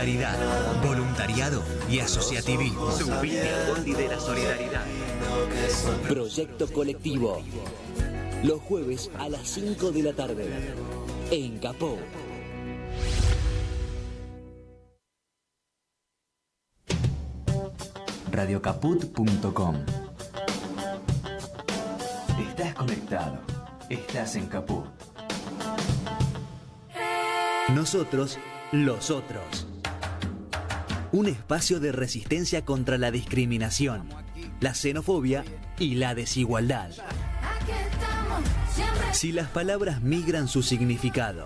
solidaridad, voluntariado y asociativismo. Subite al bondi de la solidaridad. Proyecto colectivo. Los jueves a las 5 de la tarde. En Capó. Radiocaput.com. Estás conectado. Estás en Caput. Nosotros, los otros. Un espacio de resistencia contra la discriminación, la xenofobia y la desigualdad. Si las palabras migran su significado,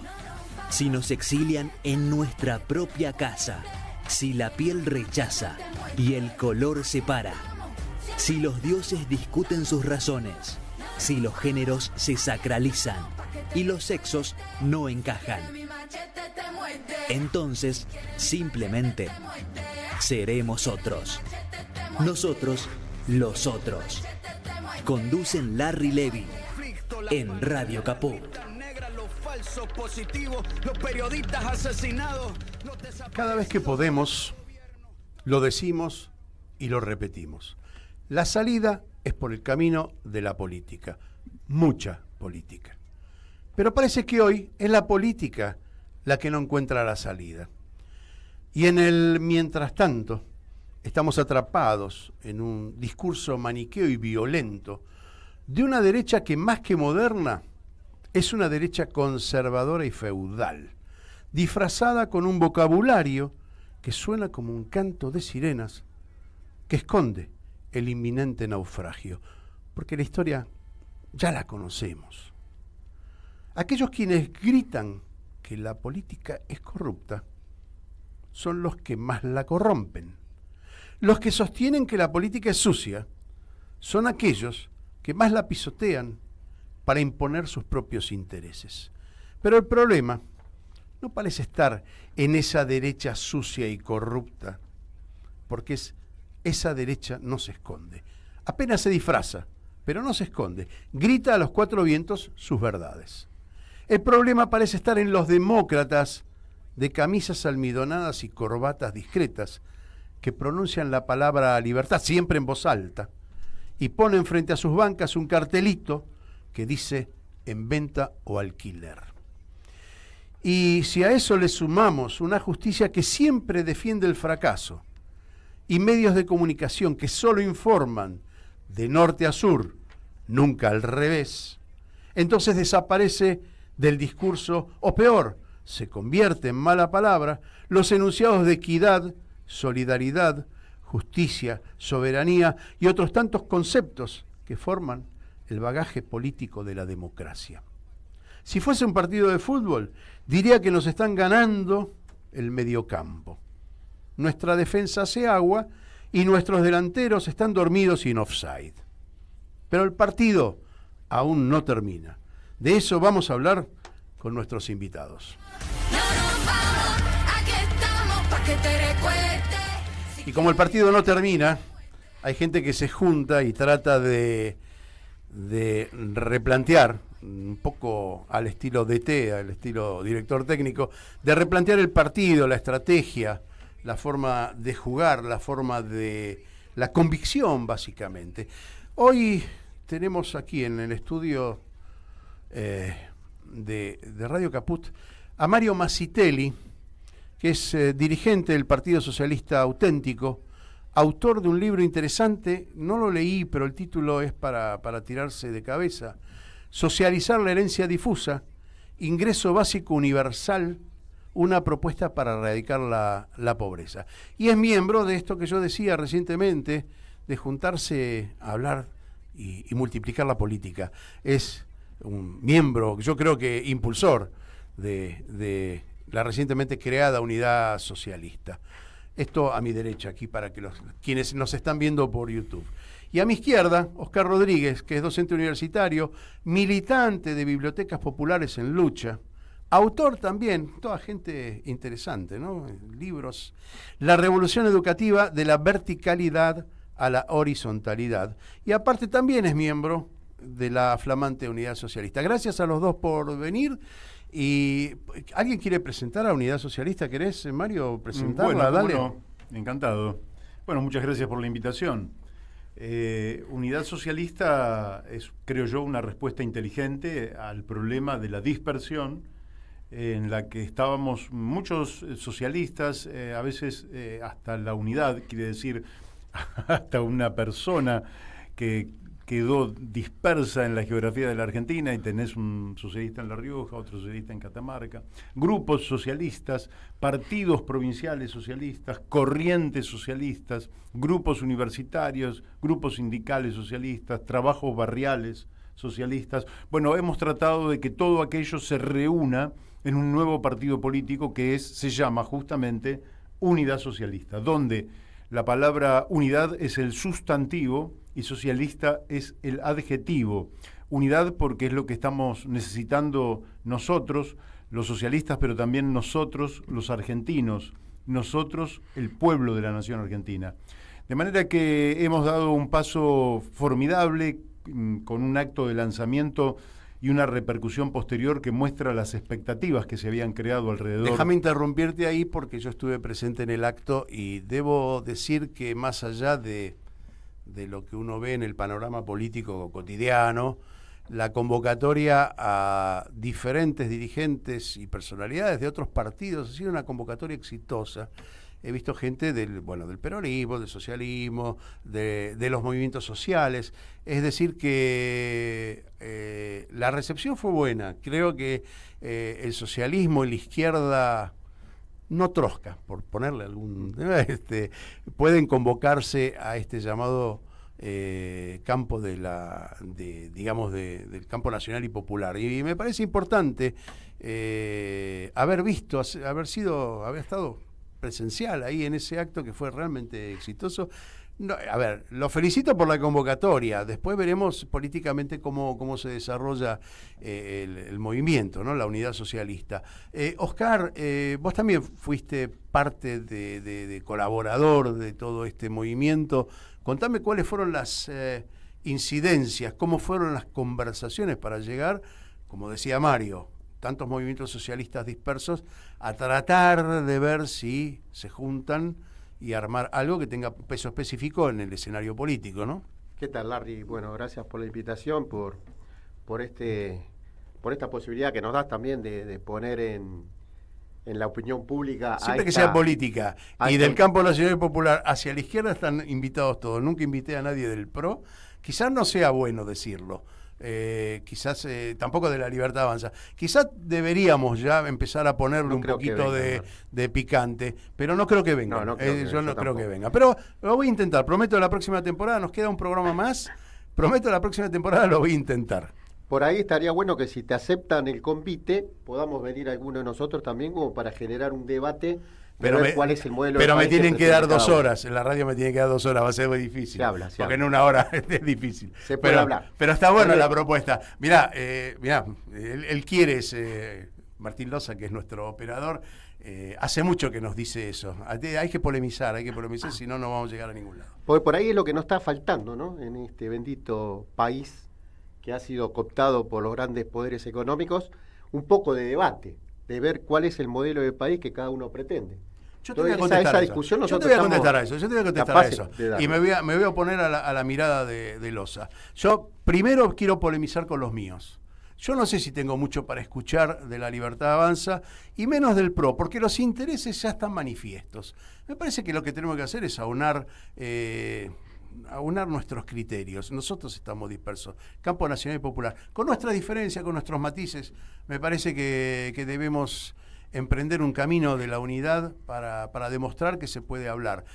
si nos exilian en nuestra propia casa, si la piel rechaza y el color separa, si los dioses discuten sus razones, si los géneros se sacralizan y los sexos no encajan, entonces simplemente seremos otros. Nosotros, los otros. Conducen Larry Levy en Radio Caput. Cada vez que podemos, lo decimos y lo repetimos. La salida es por el camino de la política. Mucha política. Pero parece que hoy es la política la que no encuentra la salida. Y en el mientras tanto, estamos atrapados en un discurso maniqueo y violento de una derecha que más que moderna es una derecha conservadora y feudal, disfrazada con un vocabulario que suena como un canto de sirenas que esconde el inminente naufragio, porque la historia ya la conocemos. Aquellos quienes gritan que la política es corrupta son los que más la corrompen. Los que sostienen que la política es sucia son aquellos que más la pisotean para imponer sus propios intereses. Pero el problema no parece estar en esa derecha sucia y corrupta, porque esa derecha no se esconde. Apenas se disfraza, pero no se esconde. Grita a los cuatro vientos sus verdades. El problema parece estar en los demócratas de camisas almidonadas y corbatas discretas que pronuncian la palabra libertad siempre en voz alta y ponen frente a sus bancas un cartelito que dice en venta o alquiler. Y si a eso le sumamos una justicia que siempre defiende el fracaso y medios de comunicación que solo informan de norte a sur, nunca al revés, entonces desaparece del discurso, o peor, se convierte en mala palabra, los enunciados de equidad, solidaridad, justicia, soberanía y otros tantos conceptos que forman el bagaje político de la democracia. Si fuese un partido de fútbol, diría que nos están ganando el mediocampo. Nuestra defensa hace agua y nuestros delanteros están dormidos sin offside. Pero el partido aún no termina. De eso vamos a hablar con nuestros invitados. Y como el partido no termina, hay gente que se junta y trata de replantear, un poco al estilo DT, al estilo director técnico, de replantear el partido, la estrategia, la forma de jugar, la forma de la convicción, básicamente. Hoy tenemos aquí en el estudio de Radio Caput a Mario Masitelli, que es dirigente del Partido Socialista Auténtico, autor de un libro interesante, no lo leí, pero el título es para tirarse de cabeza: Socializar la herencia difusa, ingreso básico universal, una propuesta para erradicar la pobreza. Y es miembro de esto que yo decía recientemente, de juntarse a hablar y multiplicar la política. Es un miembro, yo creo que impulsor de la recientemente creada Unidad Socialista. Esto a mi derecha, aquí para que quienes nos están viendo por YouTube. Y a mi izquierda, Oscar Rodríguez, que es docente universitario, militante de bibliotecas populares en lucha, autor también, toda gente interesante, ¿no? Libros. La revolución educativa de la verticalidad a la horizontalidad. Y aparte también es miembro de la flamante Unidad Socialista. Gracias a los dos por venir ¿Y alguien quiere presentar a Unidad Socialista? ¿Querés, Mario, presentarla? Bueno, Dale. bueno, encantado. Bueno, muchas gracias por la invitación. Unidad Socialista es, creo yo, una respuesta inteligente al problema de la dispersión en la que estábamos muchos socialistas, a veces hasta la unidad, quiere decir, hasta una persona que quedó dispersa en la geografía de la Argentina, y tenés un socialista en La Rioja, otro socialista en Catamarca, grupos socialistas, partidos provinciales socialistas, corrientes socialistas, grupos universitarios, grupos sindicales socialistas, trabajos barriales socialistas. Bueno, hemos tratado de que todo aquello se reúna en un nuevo partido político que se llama justamente Unidad Socialista, donde la palabra unidad es el sustantivo y socialista es el adjetivo. Unidad porque es lo que estamos necesitando nosotros, los socialistas, pero también nosotros, los argentinos, nosotros, el pueblo de la nación argentina. De manera que hemos dado un paso formidable con un acto de lanzamiento y una repercusión posterior que muestra las expectativas que se habían creado alrededor. Déjame interrumpirte ahí porque yo estuve presente en el acto y debo decir que más allá de lo que uno ve en el panorama político cotidiano, la convocatoria a diferentes dirigentes y personalidades de otros partidos ha sido una convocatoria exitosa. He visto gente del peronismo, del socialismo, de los movimientos sociales. Es decir que la recepción fue buena. Creo que el socialismo y la izquierda no trosca, por ponerle algún... pueden convocarse a este llamado campo del campo nacional y popular. Y me parece importante haber estado presencial ahí en ese acto que fue realmente exitoso. No, a ver, lo felicito por la convocatoria, después veremos políticamente cómo se desarrolla el movimiento, ¿no? La Unidad Socialista. Oscar, vos también fuiste parte de colaborador de todo este movimiento. Contame cuáles fueron las incidencias, cómo fueron las conversaciones para llegar, como decía Mario, tantos movimientos socialistas dispersos, a tratar de ver si se juntan y armar algo que tenga peso específico en el escenario político, ¿no? ¿Qué tal, Larry? Bueno, gracias por la invitación, por esta posibilidad que nos das también de poner en la opinión pública. Siempre que sea política y del campo nacional y popular hacia la izquierda están invitados todos. Nunca invité a nadie del PRO. Quizás no sea bueno decirlo. Quizás tampoco de la Libertad Avanza. Quizás deberíamos ya empezar a ponerle un poquito de picante, pero no creo que venga. Yo no creo que venga. Pero lo voy a intentar. Prometo la próxima temporada, nos queda un programa más. Prometo la próxima temporada lo voy a intentar. Por ahí estaría bueno que si te aceptan el convite, podamos venir alguno de nosotros también como para generar un debate. ¿Cuál es el modelo? Pero me tienen que dar 2 horas, en la radio me tienen que dar 2 horas, va a ser muy difícil. Porque en 1 hora es difícil. Se puede hablar. Pero está buena la propuesta. Mirá, él quiere, Martín Loza, que es nuestro operador, hace mucho que nos dice eso. Hay que polemizar, si no, no vamos a llegar a ningún lado. Porque por ahí es lo que nos está faltando, ¿no? En este bendito país que ha sido cooptado por los grandes poderes económicos, un poco de debate, de ver cuál es el modelo de país que cada uno pretende. Yo te voy a contestar a eso. Yo te voy a contestar a eso. Y me voy a oponer a la mirada de Loza. Yo primero quiero polemizar con los míos. Yo no sé si tengo mucho para escuchar de la Libertad Avanza y menos del PRO, porque los intereses ya están manifiestos. Me parece que lo que tenemos que hacer es aunar nuestros criterios. Nosotros estamos dispersos, campo nacional y popular, con nuestra diferencia, con nuestros matices. Me parece que debemos emprender un camino de la unidad para demostrar que se puede hablar.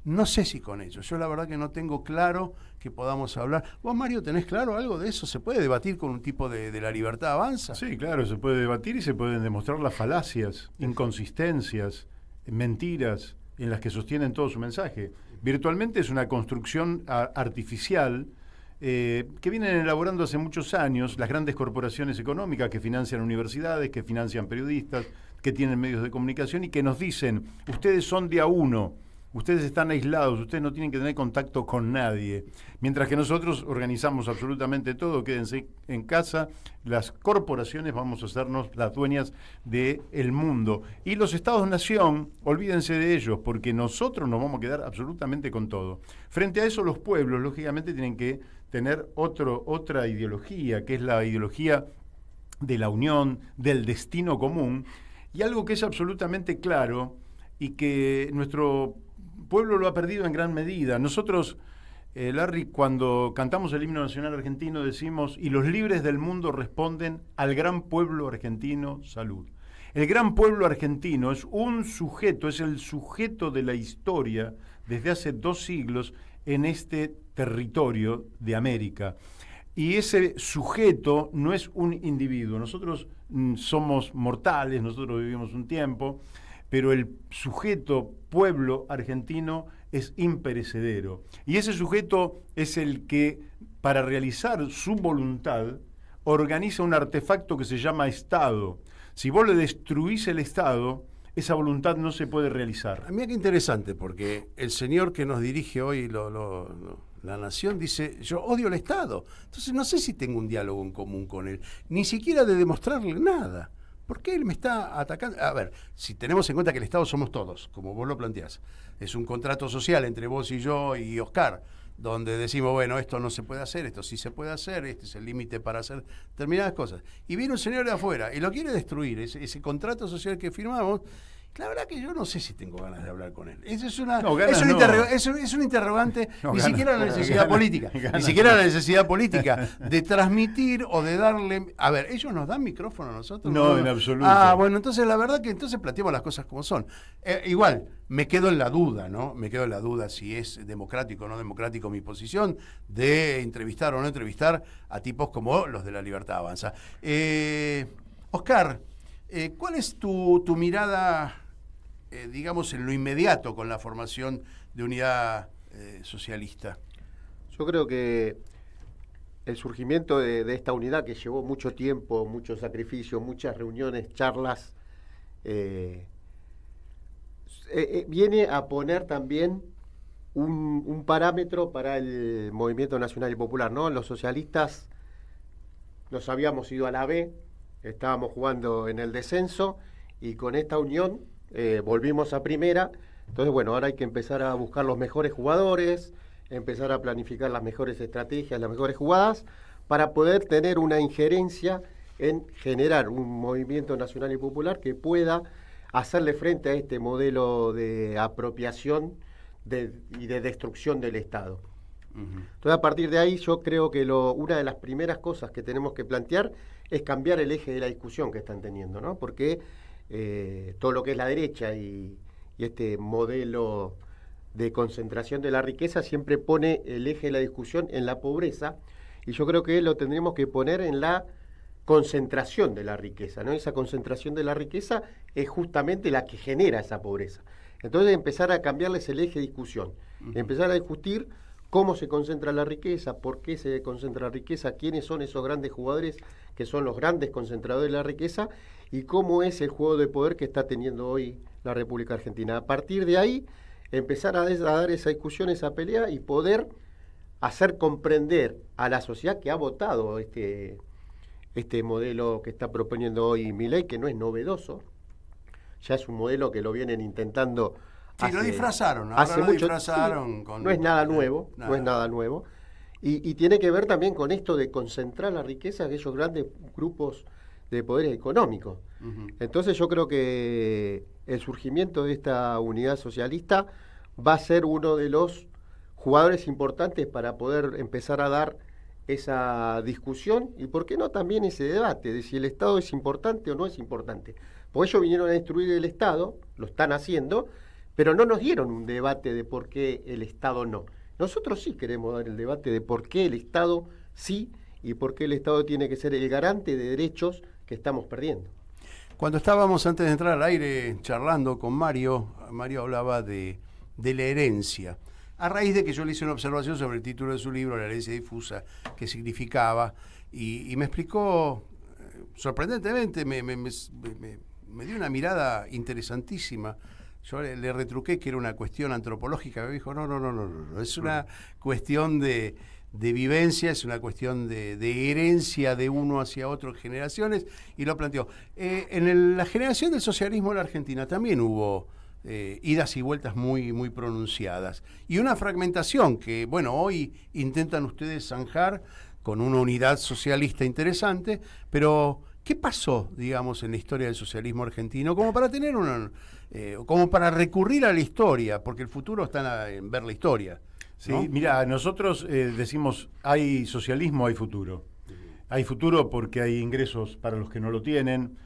No sé si con ellos. Yo la verdad que no tengo claro que podamos hablar. ¿Vos, Mario, tenés claro algo de eso? ¿Se puede debatir con un tipo de la Libertad Avanza? Sí, claro, se puede debatir y se pueden demostrar las falacias, inconsistencias, mentiras en las que sostienen todo su mensaje. Virtualmente es una construcción artificial que vienen elaborando hace muchos años las grandes corporaciones económicas que financian universidades, que financian periodistas, que tienen medios de comunicación y que nos dicen, ustedes son de a uno, ustedes están aislados, ustedes no tienen que tener contacto con nadie. Mientras que nosotros organizamos absolutamente todo, quédense en casa, las corporaciones vamos a hacernos las dueñas del mundo. Y los estados-nación, olvídense de ellos, porque nosotros nos vamos a quedar absolutamente con todo. Frente a eso, los pueblos, lógicamente, tienen que tener otra ideología, que es la ideología de la unión, del destino común, y algo que es absolutamente claro y que nuestro pueblo lo ha perdido en gran medida. Nosotros, Larry, cuando cantamos el himno nacional argentino decimos: y los libres del mundo responden al gran pueblo argentino, salud. El gran pueblo argentino es un sujeto, es el sujeto de la historia desde hace 2 siglos en este territorio de América. Y ese sujeto no es un individuo. Nosotros somos mortales, nosotros vivimos un tiempo, pero el sujeto pueblo argentino es imperecedero. Y ese sujeto es el que, para realizar su voluntad, organiza un artefacto que se llama Estado. Si vos le destruís el Estado, esa voluntad no se puede realizar. A mí qué interesante, porque el señor que nos dirige hoy la nación dice: yo odio el Estado. Entonces no sé si tengo un diálogo en común con él, ni siquiera de demostrarle nada. ¿Por qué él me está atacando? A ver, si tenemos en cuenta que el Estado somos todos, como vos lo planteás, es un contrato social entre vos y yo y Oscar, donde decimos, bueno, esto no se puede hacer, esto sí se puede hacer, este es el límite para hacer determinadas cosas. Y viene un señor de afuera y lo quiere destruir, ese contrato social que firmamos. La verdad que yo no sé si tengo ganas de hablar con él. Eso es un interrogante, ni siquiera la necesidad política. Ni siquiera la necesidad política de transmitir o de darle... A ver, ¿ellos nos dan micrófono a nosotros? No, en absoluto. Ah, bueno, entonces la verdad que entonces planteamos las cosas como son. Igual, me quedo en la duda, ¿no? Me quedo en la duda si es democrático o no democrático mi posición de entrevistar o no entrevistar a tipos como los de La Libertad Avanza. Oscar, ¿cuál es tu mirada... digamos, en lo inmediato con la formación de Unidad Socialista? Yo creo que el surgimiento de esta unidad, que llevó mucho tiempo, mucho sacrificio, muchas reuniones, charlas, viene a poner también un parámetro para el movimiento nacional y popular, ¿no? Los socialistas nos habíamos ido a la B, estábamos jugando en el descenso, y con esta unión volvimos a primera. Entonces, bueno, ahora hay que empezar a buscar los mejores jugadores, empezar a planificar las mejores estrategias, las mejores jugadas, para poder tener una injerencia en generar un movimiento nacional y popular que pueda hacerle frente a este modelo de apropiación y de destrucción del Estado. Entonces, a partir de ahí, yo creo que una de las primeras cosas que tenemos que plantear es cambiar el eje de la discusión que están teniendo, ¿no? Porque todo lo que es la derecha y este modelo de concentración de la riqueza siempre pone el eje de la discusión en la pobreza, y yo creo que lo tendríamos que poner en la concentración de la riqueza, ¿no? Esa concentración de la riqueza es justamente la que genera esa pobreza. Entonces, empezar a cambiarles el eje de discusión, empezar a discutir cómo se concentra la riqueza, por qué se concentra la riqueza, quiénes son esos grandes jugadores que son los grandes concentradores de la riqueza, y cómo es el juego de poder que está teniendo hoy la República Argentina. A partir de ahí, empezar a dar esa discusión, esa pelea, y poder hacer comprender a la sociedad que ha votado este modelo que está proponiendo hoy Milei, que no es novedoso, ya es un modelo que lo vienen intentando. Sí, lo disfrazaron, hace mucho, disfrazaron. Sí, no es nada nuevo, no es nada nuevo. Y tiene que ver también con esto de concentrar la riqueza de aquellos grandes grupos de poderes económicos. Entonces, yo creo que el surgimiento de esta unidad socialista va a ser uno de los jugadores importantes para poder empezar a dar esa discusión, y por qué no también ese debate de si el Estado es importante o no es importante. Porque ellos vinieron a destruir el Estado, lo están haciendo, pero no nos dieron un debate de por qué el Estado no. Nosotros sí queremos dar el debate de por qué el Estado sí y por qué el Estado tiene que ser el garante de derechos que estamos perdiendo. Cuando estábamos antes de entrar al aire charlando con Mario hablaba de la herencia. A raíz de que yo le hice una observación sobre el título de su libro, La herencia difusa, qué significaba, y me explicó, sorprendentemente, me dio una mirada interesantísima Yo le retruqué que era una cuestión antropológica, me dijo, no, es una cuestión de vivencia, es una cuestión de herencia de uno hacia otro en generaciones, y lo planteó. La generación del socialismo en la Argentina también hubo idas y vueltas muy, muy pronunciadas, y una fragmentación que, bueno, hoy intentan ustedes zanjar con una unidad socialista interesante, pero ¿qué pasó, digamos, en la historia del socialismo argentino como para tener como para recurrir a la historia? Porque el futuro está en ver la historia. Sí, ¿no? mira, nosotros decimos, hay socialismo, hay futuro. Hay futuro porque hay ingresos para los que no lo tienen,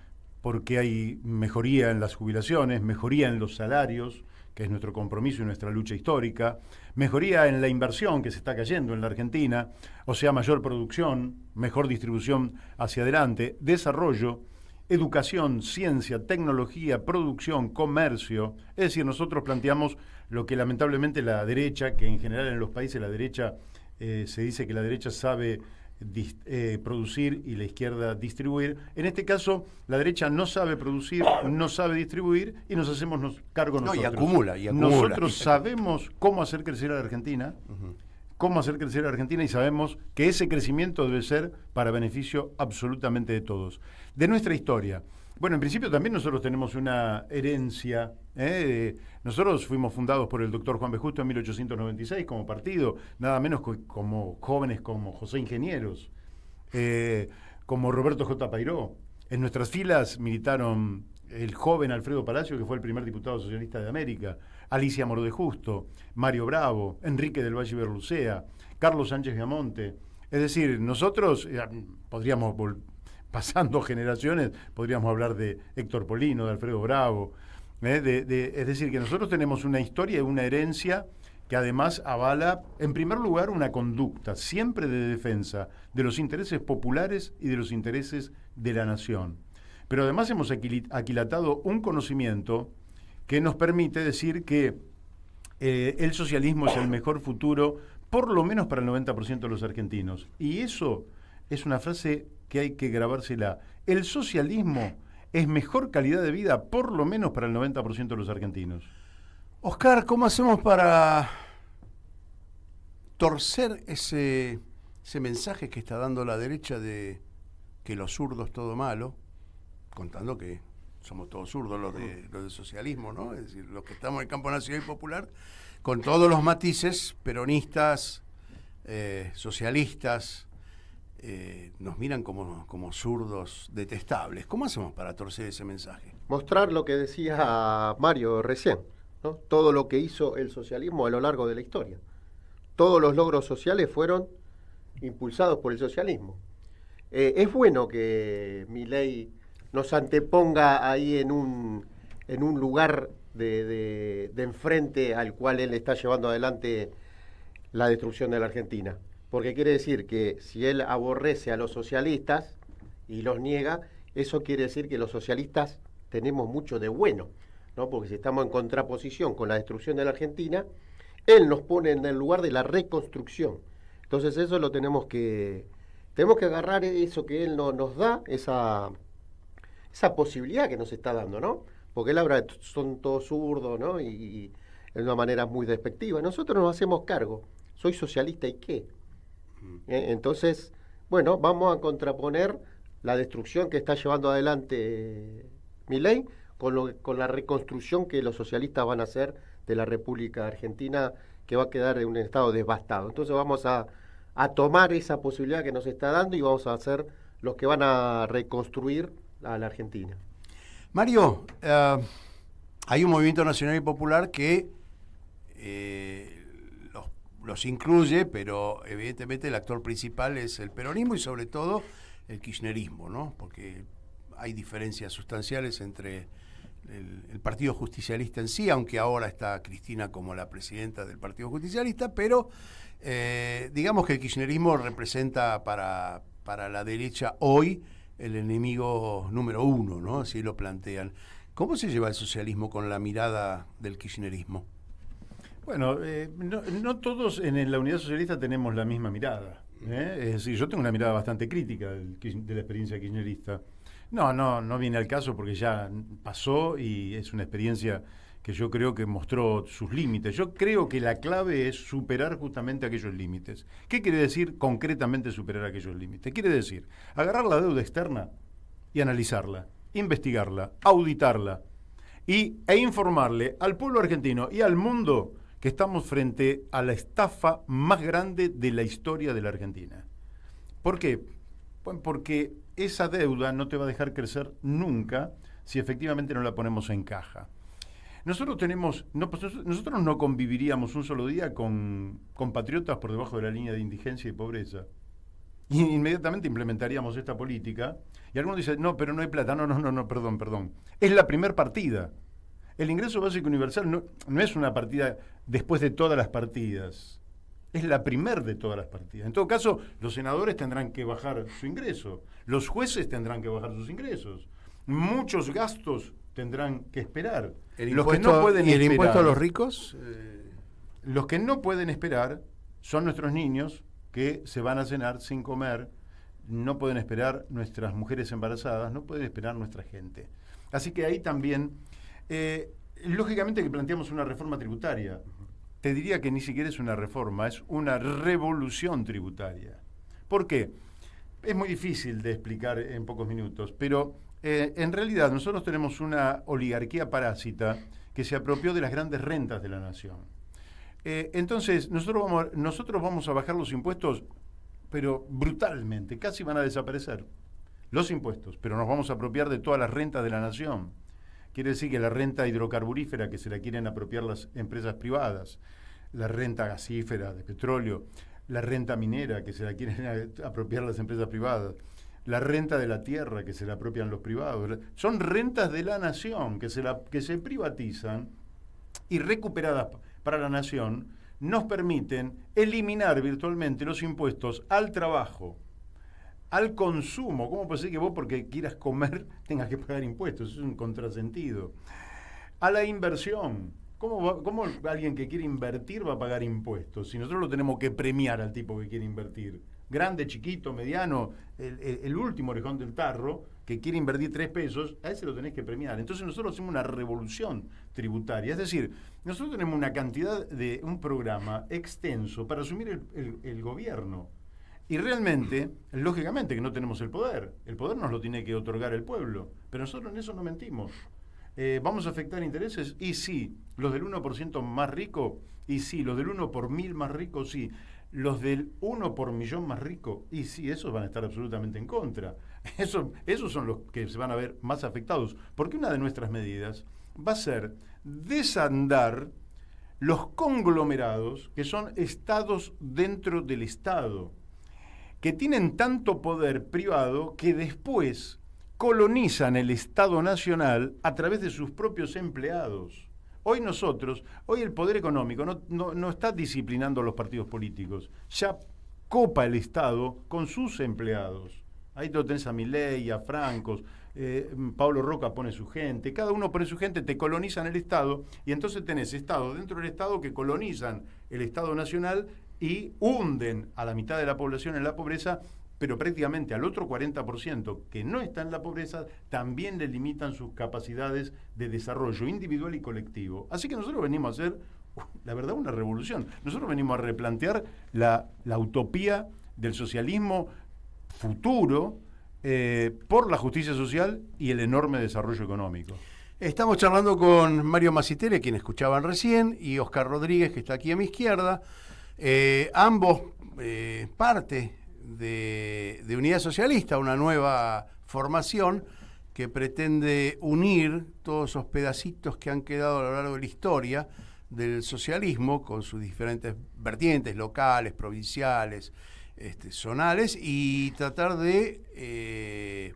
porque hay mejoría en las jubilaciones, mejoría en los salarios, que es nuestro compromiso y nuestra lucha histórica, mejoría en la inversión que se está cayendo en la Argentina, o sea, mayor producción, mejor distribución hacia adelante, desarrollo, educación, ciencia, tecnología, producción, comercio. Es decir, nosotros planteamos lo que lamentablemente la derecha, que en general en los países la derecha se dice que la derecha sabe producir y la izquierda distribuir. En este caso, la derecha no sabe producir, no sabe distribuir y nos hacemos cargo nosotros. Y acumula. Nosotros sabemos cómo hacer crecer a la Argentina, y sabemos que ese crecimiento debe ser para beneficio absolutamente de todos. De nuestra historia. Bueno, en principio también nosotros tenemos una herencia. Nosotros fuimos fundados por el doctor Juan B. Justo en 1896 como partido, nada menos como jóvenes como José Ingenieros, como Roberto J. Pairó. En nuestras filas militaron el joven Alfredo Palacio, que fue el primer diputado socialista de América, Alicia Moro de Justo, Mario Bravo, Enrique del Valle Berlucea, Carlos Sánchez Viamonte. Es decir, nosotros podríamos, pasando generaciones, podríamos hablar de Héctor Polino, de Alfredo Bravo. Es decir, que nosotros tenemos una historia y una herencia que además avala, en primer lugar, una conducta siempre de defensa de los intereses populares y de los intereses de la nación. Pero además hemos aquilatado un conocimiento que nos permite decir que el socialismo es el mejor futuro, por lo menos para el 90% de los argentinos. Y eso es una frase que hay que grabársela. El socialismo es mejor calidad de vida, por lo menos para el 90% de los argentinos. Oscar, ¿cómo hacemos para torcer ese mensaje que está dando la derecha de que los zurdos es todo malo, contando que somos todos zurdos los del socialismo, ¿no? Es decir, los que estamos en el campo nacional y popular, con todos los matices, peronistas, socialistas, nos miran como zurdos detestables. ¿Cómo hacemos para torcer ese mensaje? Mostrar lo que decía Mario recién, ¿no? Todo lo que hizo el socialismo a lo largo de la historia. Todos los logros sociales fueron impulsados por el socialismo. Es bueno que Milei nos anteponga ahí en un lugar de enfrente al cual él está llevando adelante la destrucción de la Argentina. Porque quiere decir que si él aborrece a los socialistas y los niega, eso quiere decir que los socialistas tenemos mucho de bueno, ¿no? Porque si estamos en contraposición con la destrucción de la Argentina, él nos pone en el lugar de la reconstrucción. Entonces eso lo tenemos que agarrar, eso que él nos da, esa posibilidad que nos está dando, ¿no? Porque él habla de son todos zurdos, ¿no? Y de una manera muy despectiva. Nosotros nos hacemos cargo. Soy socialista y ¿qué? Entonces, bueno, vamos a contraponer la destrucción que está llevando adelante Milei con la reconstrucción que los socialistas van a hacer de la República Argentina, que va a quedar en un estado devastado. Entonces vamos a tomar esa posibilidad que nos está dando y vamos a ser los que van a reconstruir a la Argentina. Mario, hay un movimiento nacional y popular que los incluye, pero evidentemente el actor principal es el peronismo y sobre todo el kirchnerismo, ¿no? Porque hay diferencias sustanciales entre el Partido Justicialista en sí, aunque ahora está Cristina como la presidenta del Partido Justicialista, pero digamos que el kirchnerismo representa para la derecha hoy el enemigo número uno, ¿no? Así lo plantean. ¿Cómo se lleva el socialismo con la mirada del kirchnerismo? Bueno, no todos en la Unidad Socialista tenemos la misma mirada. Es decir, yo tengo una mirada bastante crítica de la experiencia kirchnerista. No viene al caso porque ya pasó y es una experiencia que yo creo que mostró sus límites. Yo creo que la clave es superar justamente aquellos límites. ¿Qué quiere decir concretamente superar aquellos límites? Quiere decir agarrar la deuda externa y analizarla, investigarla, auditarla e informarle al pueblo argentino y al mundo que estamos frente a la estafa más grande de la historia de la Argentina. ¿Por qué? Porque esa deuda no te va a dejar crecer nunca si efectivamente no la ponemos en caja. Nosotros no conviviríamos un solo día con compatriotas por debajo de la línea de indigencia y pobreza. Y inmediatamente implementaríamos esta política. Y algunos dicen, no, pero no hay plata. No, perdón. Es la primer partida. El ingreso básico universal no es una partida después de todas las partidas. Es la primer de todas las partidas. En todo caso, los senadores tendrán que bajar su ingreso. Los jueces tendrán que bajar sus ingresos. Muchos gastos tendrán que esperar. ¿Y el impuesto a los ricos? Los que no pueden esperar son nuestros niños que se van a cenar sin comer, no pueden esperar nuestras mujeres embarazadas, no pueden esperar nuestra gente. Así que ahí también, lógicamente que planteamos una reforma tributaria. Te diría que ni siquiera es una reforma, es una revolución tributaria. ¿Por qué? Es muy difícil de explicar en pocos minutos, pero en realidad nosotros tenemos una oligarquía parásita que se apropió de las grandes rentas de la nación. Entonces, nosotros vamos a bajar los impuestos, pero brutalmente, casi van a desaparecer los impuestos, pero nos vamos a apropiar de todas las rentas de la nación. Quiere decir que la renta hidrocarburífera que se la quieren apropiar las empresas privadas, la renta gasífera de petróleo, la renta minera que se la quieren apropiar las empresas privadas, la renta de la tierra que se la apropian los privados, son rentas de la nación que se privatizan y recuperadas para la nación, nos permiten eliminar virtualmente los impuestos al trabajo, al consumo. ¿Cómo puede ser que vos, porque quieras comer, tengas que pagar impuestos? Es un contrasentido. A la inversión. ¿Cómo alguien que quiere invertir va a pagar impuestos? Si nosotros lo tenemos que premiar al tipo que quiere invertir. Grande, chiquito, mediano, el último orejón del tarro, que quiere invertir 3 pesos, a ese lo tenés que premiar. Entonces nosotros hacemos una revolución tributaria. Es decir, nosotros tenemos una cantidad de un programa extenso para asumir el gobierno. Y realmente, lógicamente que no tenemos el poder nos lo tiene que otorgar el pueblo, pero nosotros en eso no mentimos. ¿Vamos a afectar intereses? Y sí, los del 1% más rico, y sí, los del 1 por 1000 más ricos, sí, los del 1 por millón más rico, y sí, esos van a estar absolutamente en contra. Esos son los que se van a ver más afectados, porque una de nuestras medidas va a ser desandar los conglomerados, que son estados dentro del Estado, que tienen tanto poder privado que después colonizan el Estado nacional a través de sus propios empleados. Hoy el poder económico no está disciplinando a los partidos políticos, ya copa el Estado con sus empleados. Ahí lo tenés a Milei, a Francos, Pablo Roca pone su gente, cada uno pone su gente, te colonizan el Estado, y entonces tenés estados dentro del Estado que colonizan el Estado nacional y hunden a la mitad de la población en la pobreza, pero prácticamente al otro 40% que no está en la pobreza también le limitan sus capacidades de desarrollo individual y colectivo. Así que nosotros venimos a hacer, la verdad, una revolución. Nosotros venimos a replantear la utopía del socialismo futuro por la justicia social y el enorme desarrollo económico. Estamos charlando con Mario Masitele, quien escuchaban recién, y Oscar Rodríguez, que está aquí a mi izquierda. Ambos parte de Unidad Socialista, una nueva formación que pretende unir todos esos pedacitos que han quedado a lo largo de la historia del socialismo, con sus diferentes vertientes locales, provinciales, zonales, y tratar de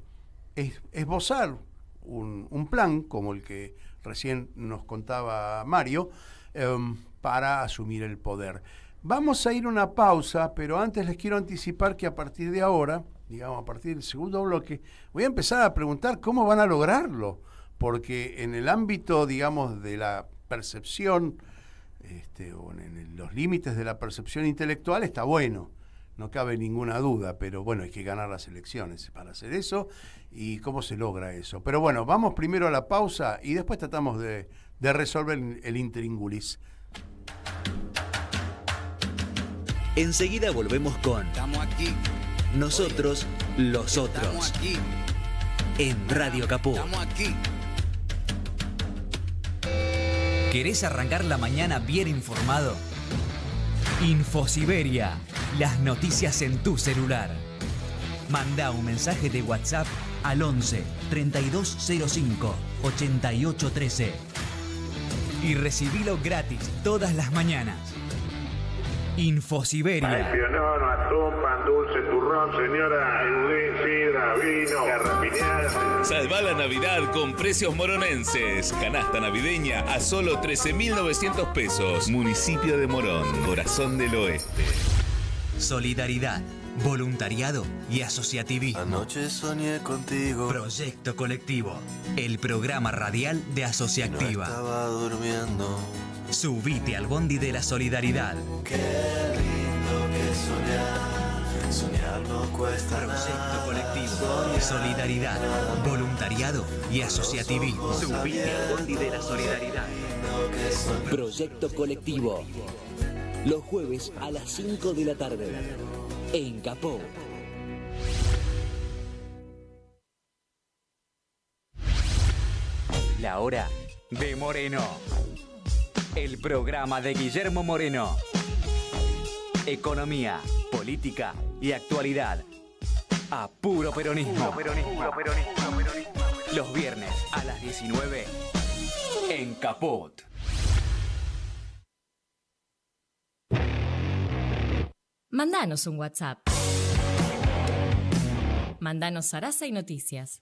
esbozar un plan como el que recién nos contaba Mario, para asumir el poder. Vamos a ir a una pausa, pero antes les quiero anticipar que a partir de ahora, digamos a partir del segundo bloque, voy a empezar a preguntar cómo van a lograrlo, porque en el ámbito, digamos, de la percepción, o en los límites de la percepción intelectual está bueno, no cabe ninguna duda, pero bueno, hay que ganar las elecciones para hacer eso, y cómo se logra eso. Pero bueno, vamos primero a la pausa y después tratamos de de resolver el intríngulis. Enseguida volvemos con Estamos aquí, Nosotros, los estamos otros, aquí, en Radio Capó. estamos aquí. ¿Querés arrancar la mañana bien informado? Infosiberia, las noticias en tu celular. Manda un mensaje de WhatsApp al 11 3205 8813 y recibilo gratis todas las mañanas. Infosiberia. Pionón, atún, pan dulce, turrón, señora, eudín, sidra, vino, garrapiñada. Salva la Navidad con precios moronenses. Canasta navideña a solo 13.900 pesos. Municipio de Morón, corazón del oeste. Solidaridad, voluntariado y asociativismo. Anoche soñé contigo. Proyecto Colectivo, el programa radial de Asociactiva. No estaba durmiendo. Subite al bondi de la solidaridad. Qué lindo que soñar. Soñar no cuesta Proyecto nada. Colectivo, solidaridad, voluntariado y asociativismo. Subite al bondi de la solidaridad. Proyecto Colectivo. Los jueves a las 5 de la tarde. En Capó. La hora de Moreno. El programa de Guillermo Moreno. Economía, política y actualidad. A puro peronismo. Los viernes a las 19 en Capot. Mandanos un WhatsApp. Mandanos zaraza y noticias.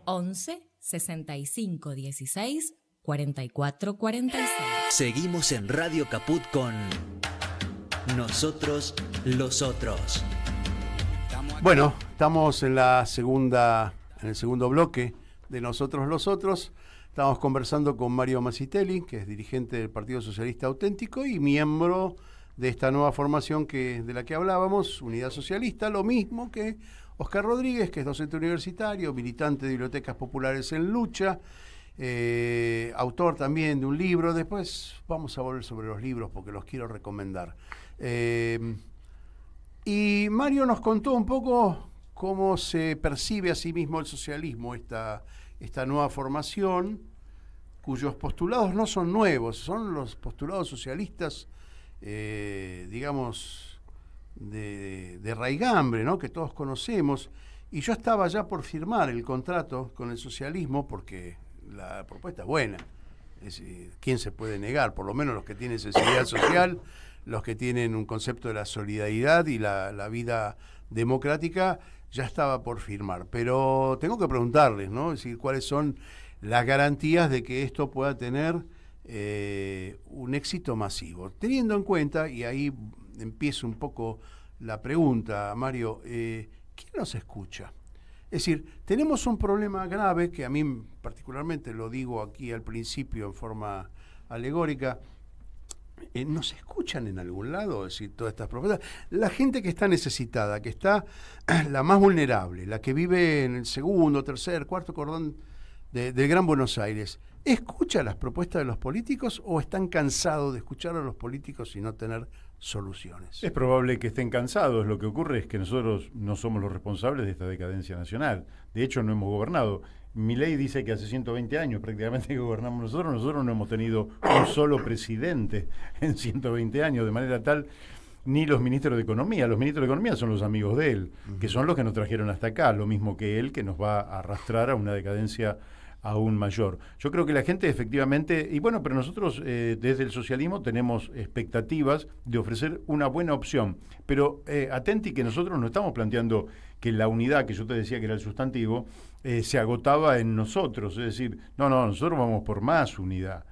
11 65 16 44 46. Seguimos en Radio Caput con Nosotros, los otros. Bueno, estamos en el segundo bloque de Nosotros los Otros. Estamos conversando con Mario Masitelli, que es dirigente del Partido Socialista Auténtico y miembro de esta nueva formación de la que hablábamos, Unidad Socialista, lo mismo que Oscar Rodríguez, que es docente universitario, militante de Bibliotecas Populares en Lucha, autor también de un libro. Después vamos a volver sobre los libros porque los quiero recomendar. Y Mario nos contó un poco cómo se percibe a sí mismo el socialismo, esta nueva formación, cuyos postulados no son nuevos, son los postulados socialistas, digamos, de raigambre, ¿no?, que todos conocemos. Y yo estaba ya por firmar el contrato con el socialismo porque la propuesta es buena. ¿Quién se puede negar? Por lo menos los que tienen sensibilidad social, los que tienen un concepto de la solidaridad y la vida democrática, ya estaba por firmar. Pero tengo que preguntarles, ¿no? Es decir, cuáles son las garantías de que esto pueda tener un éxito masivo. Teniendo en cuenta, y ahí empiezo un poco la pregunta, Mario, ¿quién nos escucha? Es decir, tenemos un problema grave, que a mí particularmente lo digo aquí al principio en forma alegórica. ¿Nos escuchan en algún lado? Es decir, todas estas propuestas. La gente que está necesitada, que está la más vulnerable, la que vive en el segundo, tercer, cuarto cordón del Gran Buenos Aires, ¿escucha las propuestas de los políticos o están cansados de escuchar a los políticos y no tener soluciones? Es probable que estén cansados. Lo que ocurre es que nosotros no somos los responsables de esta decadencia nacional. De hecho, no hemos gobernado. Milei dice que hace 120 años prácticamente que gobernamos nosotros. Nosotros no hemos tenido un solo presidente en 120 años, de manera tal, ni los ministros de Economía. Los ministros de Economía son los amigos de él, que son los que nos trajeron hasta acá, lo mismo que él, que nos va a arrastrar a una decadencia aún mayor. Yo creo que la gente efectivamente, y bueno, pero nosotros desde el socialismo tenemos expectativas de ofrecer una buena opción, pero atenti que nosotros no estamos planteando que la unidad, que yo te decía que era el sustantivo, se agotaba en nosotros, es decir, no, nosotros vamos por más unidad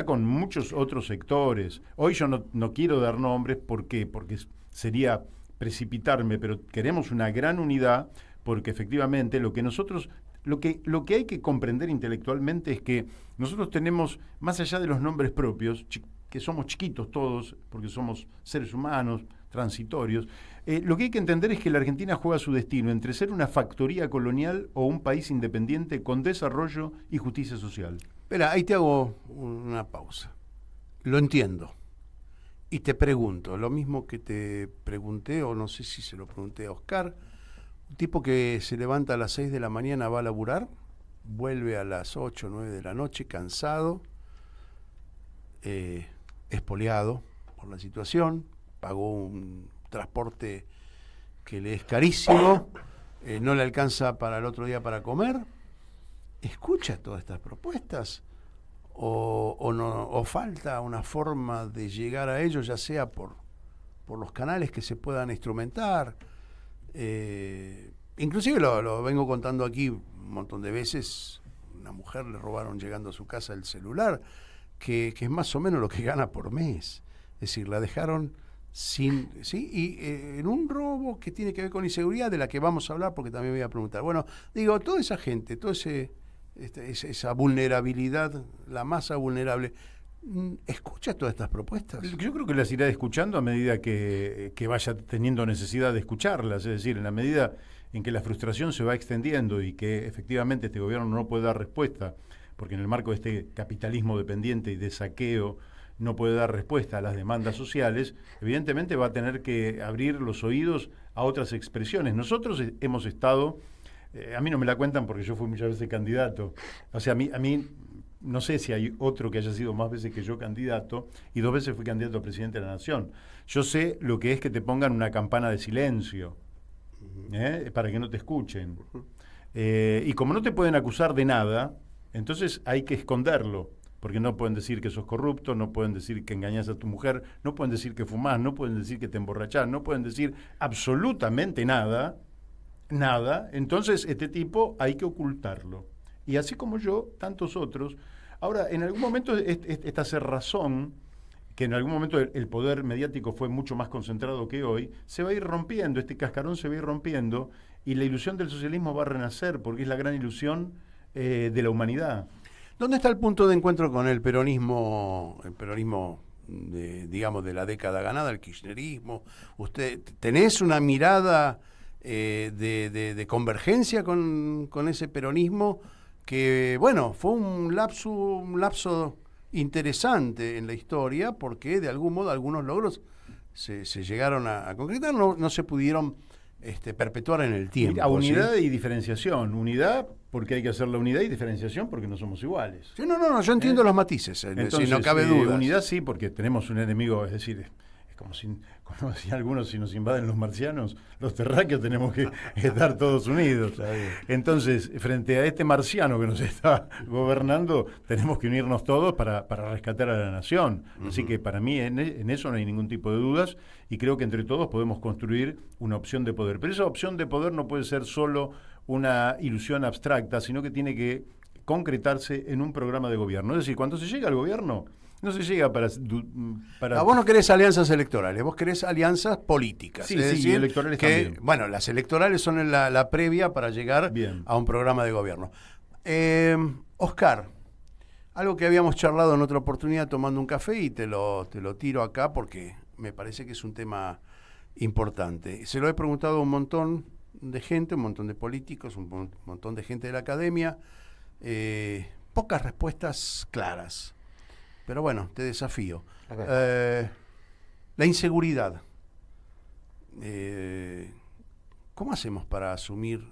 con muchos otros sectores. Hoy yo no quiero dar nombres, ¿por qué? Porque sería precipitarme, pero queremos una gran unidad, porque efectivamente lo que hay que comprender intelectualmente es que nosotros tenemos, más allá de los nombres propios, que somos chiquitos todos, porque somos seres humanos, transitorios. Lo que hay que entender es que la Argentina juega su destino entre ser una factoría colonial o un país independiente con desarrollo y justicia social. Espera, ahí te hago una pausa. Lo entiendo. Y te pregunto, lo mismo que te pregunté, o no sé si se lo pregunté a Oscar, un tipo que se levanta a las 6 de la mañana, va a laburar, vuelve a las 8 o 9 de la noche, cansado, espoleado por la situación, pagó un transporte que le es carísimo, no le alcanza para el otro día para comer. ¿Escucha todas estas propuestas? ¿O falta una forma de llegar a ellos, ya sea por los canales que se puedan instrumentar? Inclusive lo vengo contando aquí un montón de veces. Una mujer le robaron llegando a su casa el celular, que es más o menos lo que gana por mes. Es decir, la dejaron sin... ¿sí? Y en un robo que tiene que ver con inseguridad, de la que vamos a hablar, porque también voy a preguntar. Bueno, digo, toda esa gente, esa vulnerabilidad, la masa vulnerable, ¿escucha todas estas propuestas? Yo creo que las irá escuchando a medida que vaya teniendo necesidad de escucharlas, es decir, en la medida en que la frustración se va extendiendo y que efectivamente este gobierno no puede dar respuesta, porque en el marco de este capitalismo dependiente y de saqueo no puede dar respuesta a las demandas sociales, evidentemente va a tener que abrir los oídos a otras expresiones. Nosotros hemos estado... a mí no me la cuentan porque yo fui muchas veces candidato. O sea, a mí no sé si hay otro que haya sido más veces que yo candidato, y 2 veces fui candidato a presidente de la Nación. Yo sé lo que es que te pongan una campana de silencio, para que no te escuchen. Y como no te pueden acusar de nada, entonces hay que esconderlo, porque no pueden decir que sos corrupto, no pueden decir que engañás a tu mujer, no pueden decir que fumás, no pueden decir que te emborrachás, no pueden decir absolutamente nada. Entonces este tipo hay que ocultarlo. Y así como yo, tantos otros. Ahora, en algún momento esta cerrazón, que en algún momento el poder mediático fue mucho más concentrado que hoy, se va a ir rompiendo, este cascarón se va a ir rompiendo, y la ilusión del socialismo va a renacer, porque es la gran ilusión de la humanidad. ¿Dónde está el punto de encuentro con el peronismo digamos, de la década ganada, el kirchnerismo? ¿Usted tenés una mirada de convergencia con ese peronismo que, bueno, fue un lapso interesante en la historia, porque de algún modo algunos logros se llegaron a concretar, no se pudieron perpetuar en el tiempo? A unidad, ¿sí? Y diferenciación. Unidad porque hay que hacer la unidad, y diferenciación porque no somos iguales. Sí, no, yo entiendo los matices, entonces, si no cabe duda. Unidad sí, porque tenemos un enemigo, es decir, es como decían algunos, si nos invaden los marcianos, los terráqueos, tenemos que estar todos unidos. Entonces, frente a este marciano que nos está gobernando, tenemos que unirnos todos para rescatar a la nación. Así que para mí en eso no hay ningún tipo de dudas, y creo que entre todos podemos construir una opción de poder. Pero esa opción de poder no puede ser solo una ilusión abstracta, sino que tiene que concretarse en un programa de gobierno. Es decir, cuando se llega al gobierno, no se llega para... Vos no querés alianzas electorales, vos querés alianzas políticas. Sí, es decir, electorales que, también. Bueno, las electorales son la previa para llegar a un programa de gobierno. Oscar, algo que habíamos charlado en otra oportunidad tomando un café, y te lo tiro acá porque me parece que es un tema importante. Se lo he preguntado a un montón de gente, un montón de políticos, un montón de gente de la academia, pocas respuestas claras. Pero bueno, te desafío. La inseguridad. ¿Cómo hacemos para asumir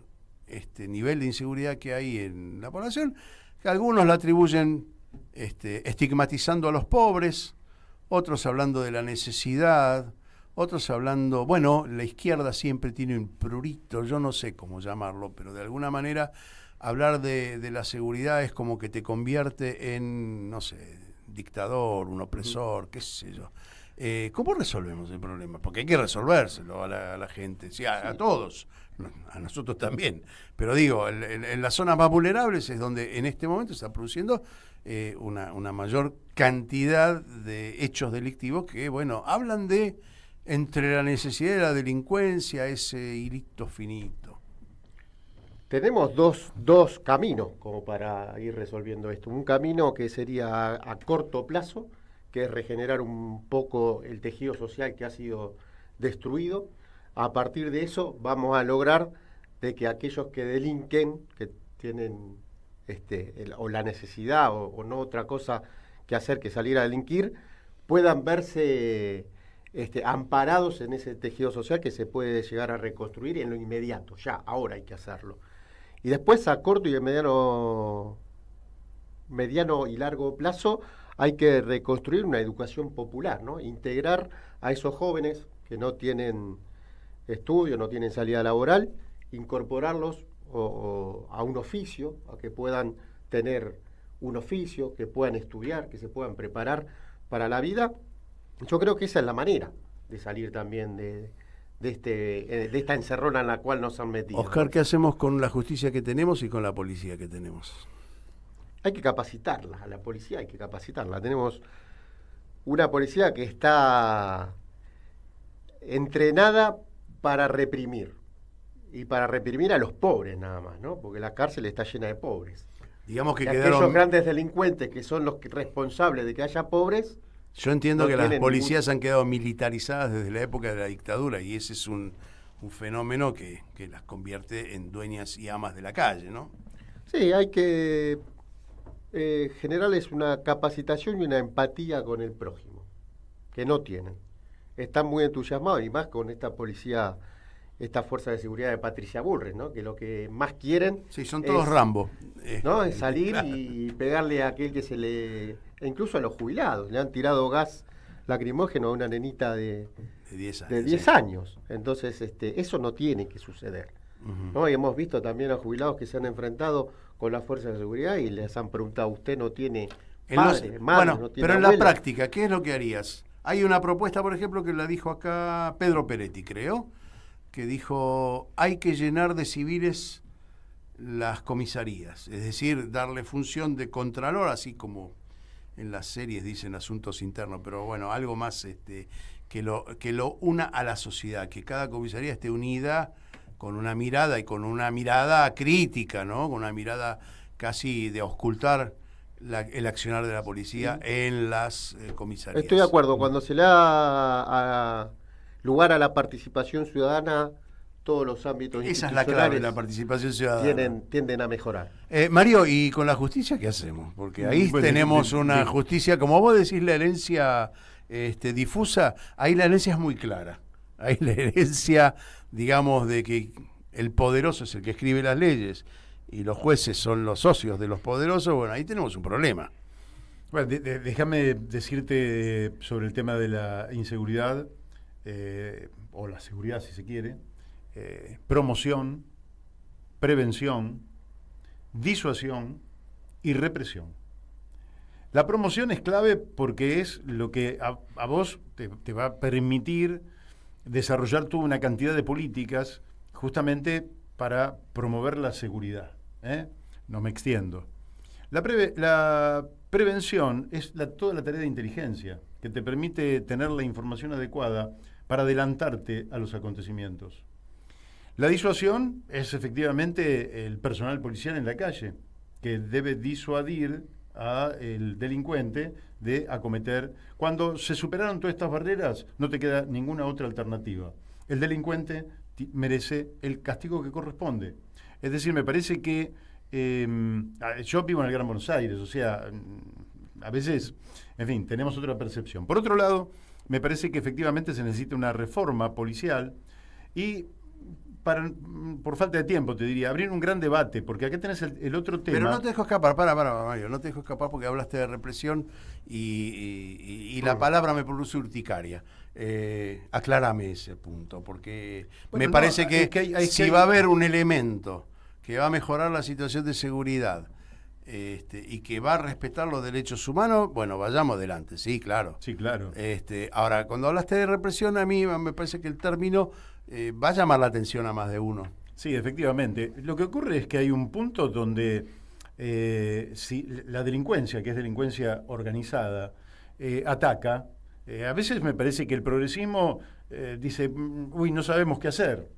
este nivel de inseguridad que hay en la población? Que algunos la atribuyen estigmatizando a los pobres, otros hablando de la necesidad, otros hablando... Bueno, la izquierda siempre tiene un prurito, yo no sé cómo llamarlo, pero de alguna manera hablar de la seguridad es como que te convierte en, no sé, dictador, un opresor, qué sé yo. ¿Cómo resolvemos el problema? Porque hay que resolvérselo a la gente, sí, a todos, a nosotros también. Pero digo, en las zonas más vulnerables es donde en este momento se está produciendo una mayor cantidad de hechos delictivos que, bueno, hablan de entre la necesidad de la delincuencia, ese hilito finito. Tenemos dos caminos como para ir resolviendo esto. Un camino que sería a corto plazo, que es regenerar un poco el tejido social que ha sido destruido. A partir de eso vamos a lograr de que aquellos que delinquen, que tienen o la necesidad o no otra cosa que hacer que salir a delinquir, puedan verse amparados en ese tejido social que se puede llegar a reconstruir en lo inmediato, ya, ahora hay que hacerlo. Y después a corto y mediano y largo plazo hay que reconstruir una educación popular, ¿no? Integrar a esos jóvenes que no tienen estudio, no tienen salida laboral, incorporarlos a un oficio, a que puedan tener un oficio, que puedan estudiar, que se puedan preparar para la vida. Yo creo que esa es la manera de salir también de esta encerrona en la cual nos han metido. Oscar, ¿qué hacemos con la justicia que tenemos y con la policía que tenemos? Hay que capacitarla, a la policía hay que capacitarla. Tenemos una policía que está entrenada para reprimir, y para reprimir a los pobres nada más, ¿no? Porque la cárcel está llena de pobres. Digamos que aquellos grandes delincuentes que son los responsables de que haya pobres. Yo entiendo que las policías han quedado militarizadas desde la época de la dictadura, y ese es un fenómeno que las convierte en dueñas y amas de la calle, ¿no? Sí, hay que generarles una capacitación y una empatía con el prójimo, que no tienen. Están muy entusiasmados, y más con esta policía, esta fuerza de seguridad de Patricia Bullrich, ¿no? Que lo que más quieren... Sí, son todos Rambo. ¿No? Es salir y pegarle a aquel que se le... E incluso a los jubilados. Le han tirado gas lacrimógeno a una nenita de 10 años. Entonces, eso no tiene que suceder. ¿No? Y hemos visto también a jubilados que se han enfrentado con las fuerzas de seguridad y les han preguntado, ¿usted no tiene padre, madre, bueno, no tiene pero en abuela? la práctica, ¿qué es lo que harías? Hay una propuesta, por ejemplo, que la dijo acá Pedro Peretti, creo, que dijo, hay que llenar de civiles las comisarías, es decir, darle función de contralor, así como en las series dicen asuntos internos, pero bueno, algo más que lo una a la sociedad, que cada comisaría esté unida con una mirada, y con una mirada crítica, ¿no? Con una mirada casi de auscultar el accionar de la policía en las comisarías. Estoy de acuerdo, cuando se le da lugar a la participación ciudadana, todos los ámbitos esa es la clave, la participación ciudadana. Tienden a mejorar. Mario, ¿y con la justicia qué hacemos? Porque ahí tenemos una justicia, como vos decís, la herencia difusa, ahí la herencia es muy clara. Ahí la herencia, digamos, de que el poderoso es el que escribe las leyes y los jueces son los socios de los poderosos, bueno, ahí tenemos un problema. Bueno, déjame decirte sobre el tema de la inseguridad, o la seguridad si se quiere, promoción, prevención, disuasión y represión. La promoción es clave porque es lo que a vos te va a permitir desarrollar toda una cantidad de políticas justamente para promover la seguridad. No me extiendo. La prevención es toda la tarea de inteligencia que te permite tener la información adecuada para adelantarte a los acontecimientos. La disuasión es efectivamente el personal policial en la calle, que debe disuadir al delincuente de acometer. Cuando se superaron todas estas barreras, no te queda ninguna otra alternativa. El delincuente merece el castigo que corresponde. Es decir, me parece que yo vivo en el Gran Buenos Aires, o sea, a veces, en fin, tenemos otra percepción. Por otro lado, me parece que efectivamente se necesita una reforma policial y por falta de tiempo, te diría, abrir un gran debate, porque acá tenés el otro tema. Pero no te dejo escapar, para, Mario, no te dejo escapar porque hablaste de represión y la palabra me produce urticaria. Aclárame ese punto, porque me parece que si va a haber un elemento que va a mejorar la situación de seguridad y que va a respetar los derechos humanos, bueno, vayamos adelante, sí, claro. Sí, claro. Ahora, cuando hablaste de represión, a mí me parece que el término va a llamar la atención a más de uno. Sí, efectivamente. Lo que ocurre es que hay un punto donde si la delincuencia, que es delincuencia organizada, ataca, a veces me parece que el progresismo dice, uy, no sabemos qué hacer.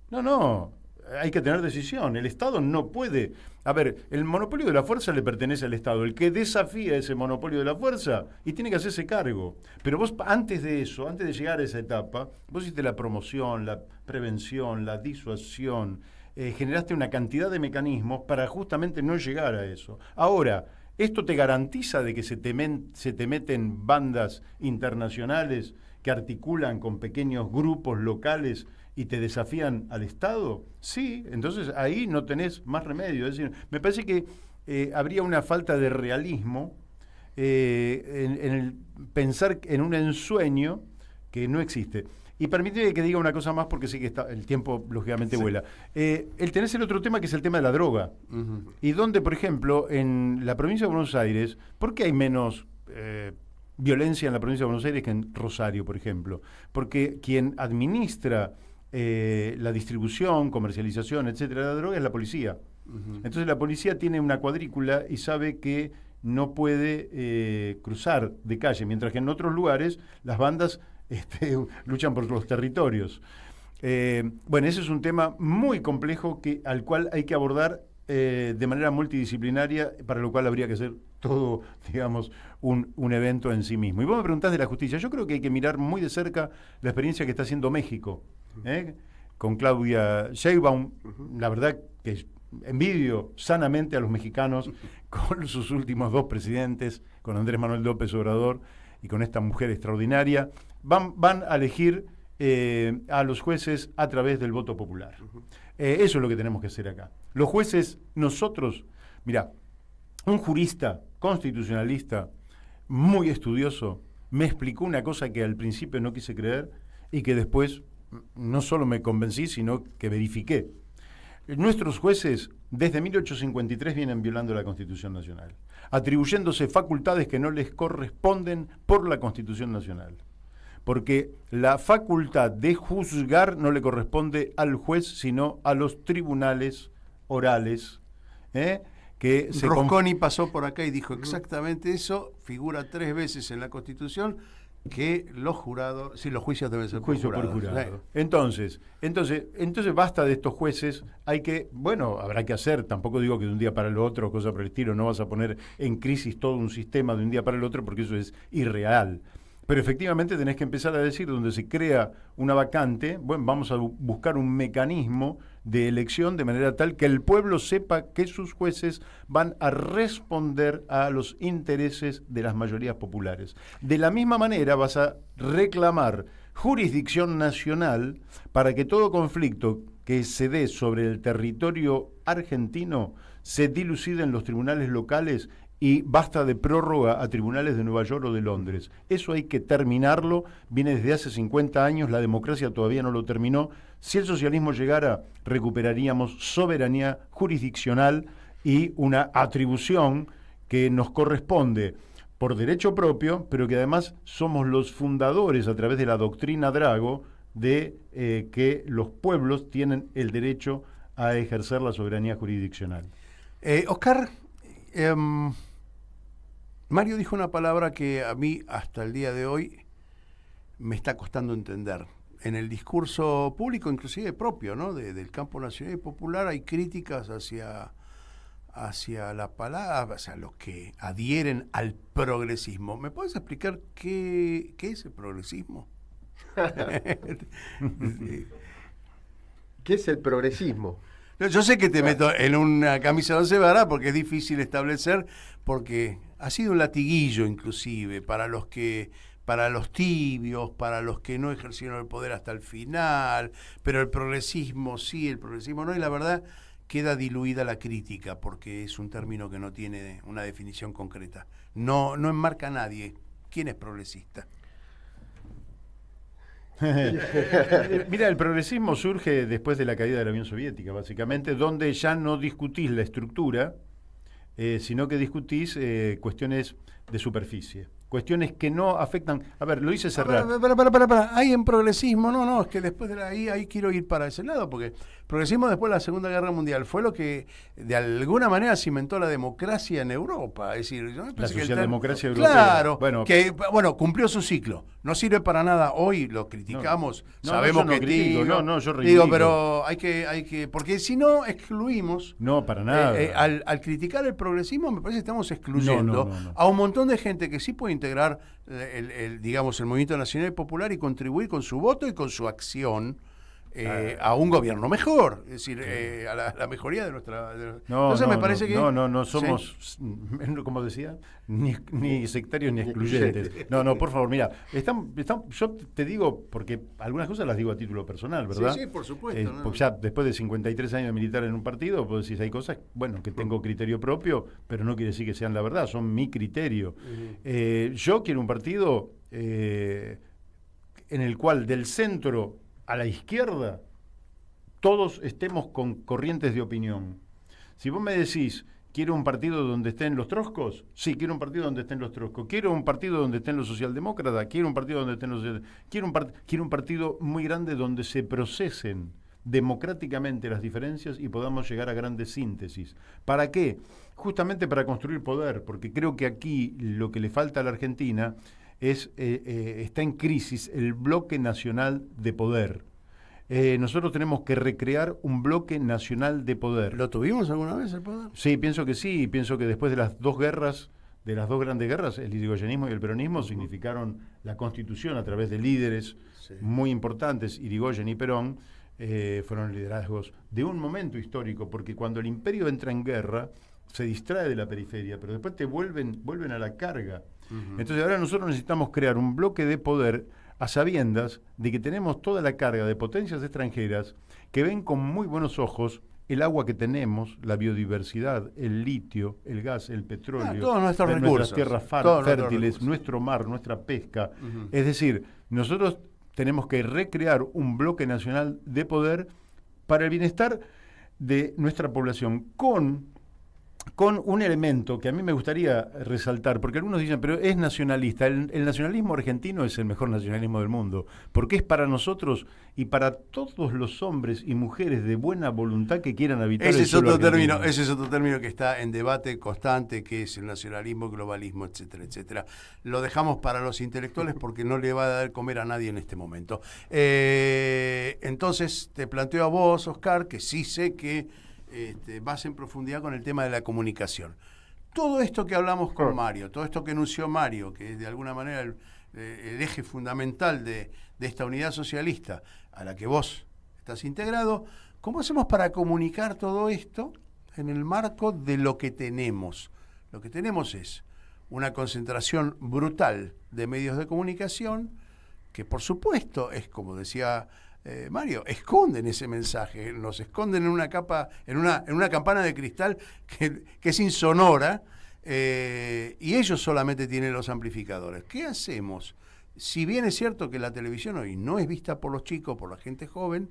No, hay que tener decisión. El Estado no puede... A ver, el monopolio de la fuerza le pertenece al Estado. El que desafía ese monopolio de la fuerza y tiene que hacerse cargo. Pero vos, antes de eso, antes de llegar a esa etapa, vos hiciste la promoción, la prevención, la disuasión, generaste una cantidad de mecanismos para justamente no llegar a eso. Ahora, ¿esto te garantiza de que se te meten bandas internacionales que articulan con pequeños grupos locales y te desafían al Estado? Sí, entonces ahí no tenés más remedio. Es decir, me parece que habría una falta de realismo en el pensar en un ensueño que no existe. Y permíteme que diga una cosa más, porque sé que el tiempo lógicamente vuela. Tenés el otro tema, que es el tema de la droga. Uh-huh. Y donde, por ejemplo, en la provincia de Buenos Aires, ¿por qué hay menos violencia en la provincia de Buenos Aires que en Rosario, por ejemplo? Porque quien administra la distribución, comercialización, etcétera, de la droga es la policía. Uh-huh. Entonces la policía tiene una cuadrícula y sabe que no puede cruzar de calle, mientras que en otros lugares las bandas luchan por los territorios. Bueno, ese es un tema muy complejo al cual hay que abordar de manera multidisciplinaria, para lo cual habría que hacer todo, digamos, un evento en sí mismo. Y vos me preguntás de la justicia. Yo creo que hay que mirar muy de cerca la experiencia que está haciendo México, con Claudia Sheinbaum. La verdad que envidio sanamente a los mexicanos con sus últimos 2 presidentes, con Andrés Manuel López Obrador y con esta mujer extraordinaria. Van a elegir a los jueces a través del voto popular. Eso es lo que tenemos que hacer acá. Los jueces, nosotros, mirá, un jurista constitucionalista muy estudioso me explicó una cosa que al principio no quise creer y que después no solo me convencí, sino que verifiqué. Nuestros jueces desde 1853 vienen violando la Constitución Nacional, atribuyéndose facultades que no les corresponden por la Constitución Nacional. Porque la facultad de juzgar no le corresponde al juez, sino a los tribunales orales. Que Rosconi pasó por acá y dijo exactamente eso, figura 3 veces en la Constitución, que los jurados, sí, los juicios deben ser juicio por jurado. Entonces basta de estos jueces. Habrá que hacer, tampoco digo que de un día para el otro, cosa por el estilo, no vas a poner en crisis todo un sistema de un día para el otro, porque eso es irreal. Pero efectivamente tenés que empezar a decir, donde se crea una vacante, bueno, vamos a buscar un mecanismo de elección de manera tal que el pueblo sepa que sus jueces van a responder a los intereses de las mayorías populares. De la misma manera vas a reclamar jurisdicción nacional para que todo conflicto que se dé sobre el territorio argentino se dilucide en los tribunales locales y basta de prórroga a tribunales de Nueva York o de Londres. Eso hay que terminarlo, viene desde hace 50 años, la democracia todavía no lo terminó. Si el socialismo llegara, recuperaríamos soberanía jurisdiccional y una atribución que nos corresponde por derecho propio, pero que además somos los fundadores a través de la doctrina Drago de que los pueblos tienen el derecho a ejercer la soberanía jurisdiccional. Oscar, Mario dijo una palabra que a mí hasta el día de hoy me está costando entender. En el discurso público, inclusive propio, ¿no? del campo nacional y popular, hay críticas hacia la palabra, hacia los que adhieren al progresismo. ¿Me puedes explicar qué es el progresismo? ¿Qué es el progresismo? Yo sé que te meto en una camisa de 11 varas porque es difícil establecer, porque ha sido un latiguillo inclusive para los tibios, para los que no ejercieron el poder hasta el final, pero el progresismo sí, el progresismo no, y la verdad queda diluida la crítica porque es un término que no tiene una definición concreta. No enmarca a nadie. ¿Quién es progresista? Mira, el progresismo surge después de la caída de la Unión Soviética, básicamente, donde ya no discutís la estructura, sino que discutís cuestiones de superficie, cuestiones que no afectan. A ver, lo hice cerrar. Para. Hay en progresismo, no, es que después de ahí quiero ir para ese lado, porque progresismo después de la Segunda Guerra Mundial fue lo que de alguna manera cimentó la democracia en Europa, es decir, la socialdemocracia europea. Claro, cumplió su ciclo. no sirve para nada. Hoy lo criticamos, sabemos yo que critico, yo reivindico. digo, pero hay que, porque si no excluimos. No, para nada. Al criticar el progresismo, me parece que estamos excluyendo a un montón de gente que sí puede integrar digamos, el movimiento nacional y popular y contribuir con su voto y con su acción a un gobierno mejor, es decir, a la mejoría de nuestra... Entonces me parece que... No somos, como decía, ni sectarios ni excluyentes. No, por favor, mira, yo te digo, porque algunas cosas las digo a título personal, ¿verdad? Sí, por supuesto. Porque ya después de 53 años de militar en un partido, puedo decir, hay cosas, bueno, que tengo criterio propio, pero no quiere decir que sean la verdad, son mi criterio. Yo quiero un partido en el cual del centro a la izquierda todos estemos con corrientes de opinión. Si vos me decís, quiero un partido donde estén los trotskos, sí, quiero un partido donde estén los trotskos. Quiero un partido donde estén los socialdemócratas, quiero un partido donde estén los... Quiero un partido muy grande donde se procesen democráticamente las diferencias y podamos llegar a grandes síntesis. ¿Para qué? Justamente para construir poder, porque creo que aquí lo que le falta a la Argentina está en crisis el bloque nacional de poder. Nosotros tenemos que recrear un bloque nacional de poder. ¿Lo tuvimos alguna vez el poder? Sí, pienso que sí. Pienso que después de las dos grandes guerras, el irigoyenismo y el peronismo significaron la constitución a través de líderes muy importantes. Irigoyen y Perón fueron liderazgos de un momento histórico, porque cuando el imperio entra en guerra, se distrae de la periferia, pero después te vuelven a la carga. Entonces ahora nosotros necesitamos crear un bloque de poder a sabiendas de que tenemos toda la carga de potencias extranjeras que ven con muy buenos ojos el agua que tenemos, la biodiversidad, el litio, el gas, el petróleo, todos nuestros recursos, nuestras tierras fértiles, nuestro mar, nuestra pesca. Es decir, nosotros tenemos que recrear un bloque nacional de poder para el bienestar de nuestra población con un elemento que a mí me gustaría resaltar, porque algunos dicen, pero es nacionalista. El nacionalismo argentino es el mejor nacionalismo del mundo, porque es para nosotros y para todos los hombres y mujeres de buena voluntad que quieran habitar ese el suelo argentino. Ese es otro término que está en debate constante, que es el nacionalismo, el globalismo, etcétera, etcétera. Lo dejamos para los intelectuales porque no le va a dar comer a nadie en este momento. Entonces, te planteo a vos, Oscar, que sí sé que vas en profundidad con el tema de la comunicación. Todo esto que hablamos con Mario, todo esto que anunció Mario, que es de alguna manera el eje fundamental de esta unidad socialista a la que vos estás integrado, ¿cómo hacemos para comunicar todo esto en el marco de lo que tenemos? Lo que tenemos es una concentración brutal de medios de comunicación que, por supuesto, es como decía Mario, esconden ese mensaje, nos esconden en una capa, en una campana de cristal que es insonora, y ellos solamente tienen los amplificadores. ¿Qué hacemos? Si bien es cierto que la televisión hoy no es vista por los chicos, por la gente joven,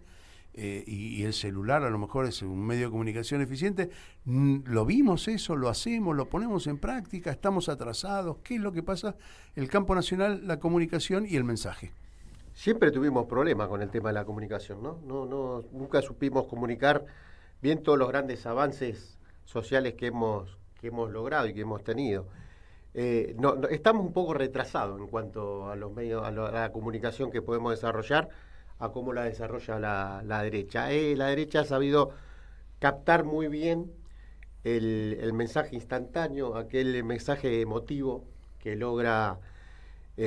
y el celular a lo mejor es un medio de comunicación eficiente, lo vimos eso, lo hacemos, lo ponemos en práctica, estamos atrasados. ¿Qué es lo que pasa? El campo nacional, la comunicación y el mensaje. Siempre tuvimos problemas con el tema de la comunicación, ¿no? Nunca supimos comunicar bien todos los grandes avances sociales que hemos logrado y que hemos tenido. Estamos un poco retrasados en cuanto a los medios, a la comunicación que podemos desarrollar, a cómo la desarrolla la derecha. La derecha ha sabido captar muy bien el mensaje instantáneo, aquel mensaje emotivo que logra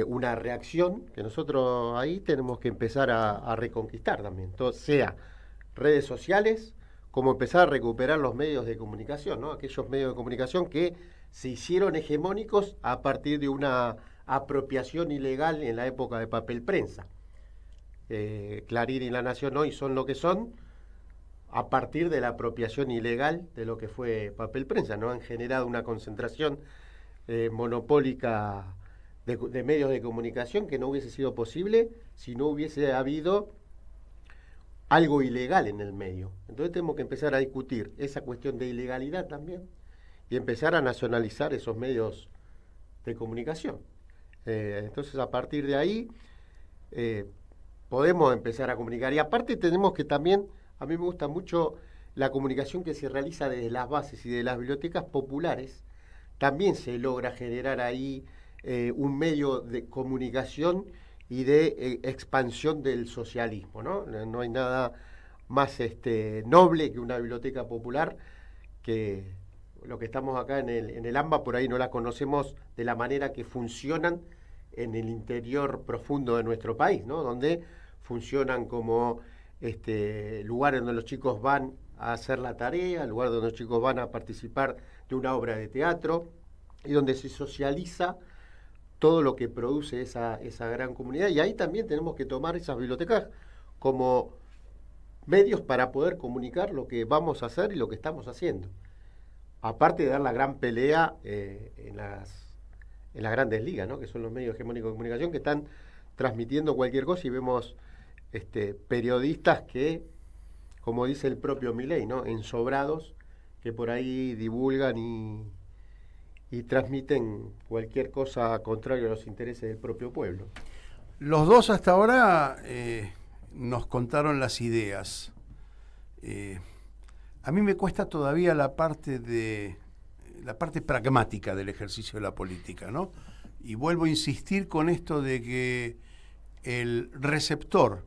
una reacción que nosotros ahí tenemos que empezar a reconquistar también. Entonces, sea redes sociales, como empezar a recuperar los medios de comunicación, ¿no? Aquellos medios de comunicación que se hicieron hegemónicos a partir de una apropiación ilegal en la época de papel prensa. Clarín y La Nación hoy son lo que son a partir de la apropiación ilegal de lo que fue papel prensa, ¿no? Han generado una concentración monopólica de medios de comunicación que no hubiese sido posible si no hubiese habido algo ilegal en el medio. Entonces tenemos que empezar a discutir esa cuestión de ilegalidad también y empezar a nacionalizar esos medios de comunicación. Entonces a partir de ahí podemos empezar a comunicar. Y aparte tenemos que también, a mí me gusta mucho la comunicación que se realiza desde las bases y de las bibliotecas populares. También se logra generar ahí un medio de comunicación y de expansión del socialismo, ¿no? No hay nada más noble que una biblioteca popular, que lo que estamos acá en el AMBA por ahí no la conocemos de la manera que funcionan en el interior profundo de nuestro país, ¿no? Donde funcionan como lugares donde los chicos van a hacer la tarea, lugares donde los chicos van a participar de una obra de teatro y donde se socializa todo lo que produce esa gran comunidad. Y ahí también tenemos que tomar esas bibliotecas como medios para poder comunicar lo que vamos a hacer y lo que estamos haciendo. Aparte de dar la gran pelea en las grandes ligas, ¿no? Que son los medios hegemónicos de comunicación que están transmitiendo cualquier cosa, y vemos periodistas que, como dice el propio Milei, ¿no? Ensobrados, que por ahí divulgan y transmiten cualquier cosa contraria a los intereses del propio pueblo. Los dos hasta ahora nos contaron las ideas. A mí me cuesta todavía la parte pragmática del ejercicio de la política, ¿no? Y vuelvo a insistir con esto de que el receptor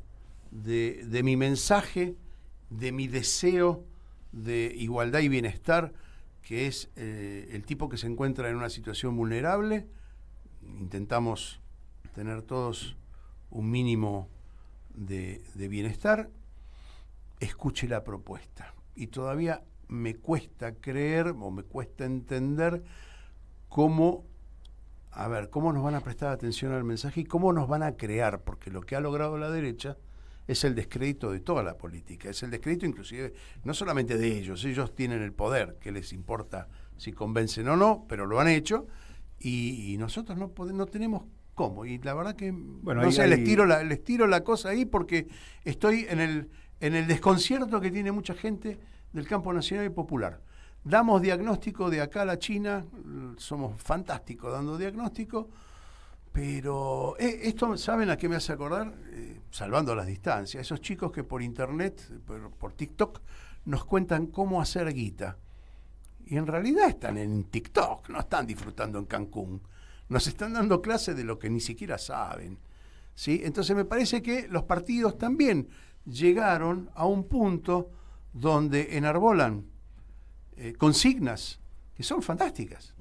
de mi mensaje, de mi deseo de igualdad y bienestar, que es el tipo que se encuentra en una situación vulnerable, intentamos tener todos un mínimo de bienestar, escuche la propuesta. Y todavía me cuesta creer o me cuesta entender cómo nos van a prestar atención al mensaje y cómo nos van a crear, porque lo que ha logrado la derecha es el descrédito de toda la política, es el descrédito inclusive no solamente de ellos tienen el poder, que les importa si convencen o no, pero lo han hecho, y nosotros no tenemos cómo, y la verdad que les tiro la cosa ahí porque estoy en el desconcierto que tiene mucha gente del campo nacional y popular. Damos diagnóstico de acá a la China, somos fantásticos dando diagnóstico, pero esto, ¿saben a qué me hace acordar? Salvando las distancias, esos chicos que por internet, por TikTok, nos cuentan cómo hacer guita. Y en realidad están en TikTok, no están disfrutando en Cancún. Nos están dando clases de lo que ni siquiera saben, ¿sí? Entonces me parece que los partidos también llegaron a un punto donde enarbolan consignas que son fantásticas,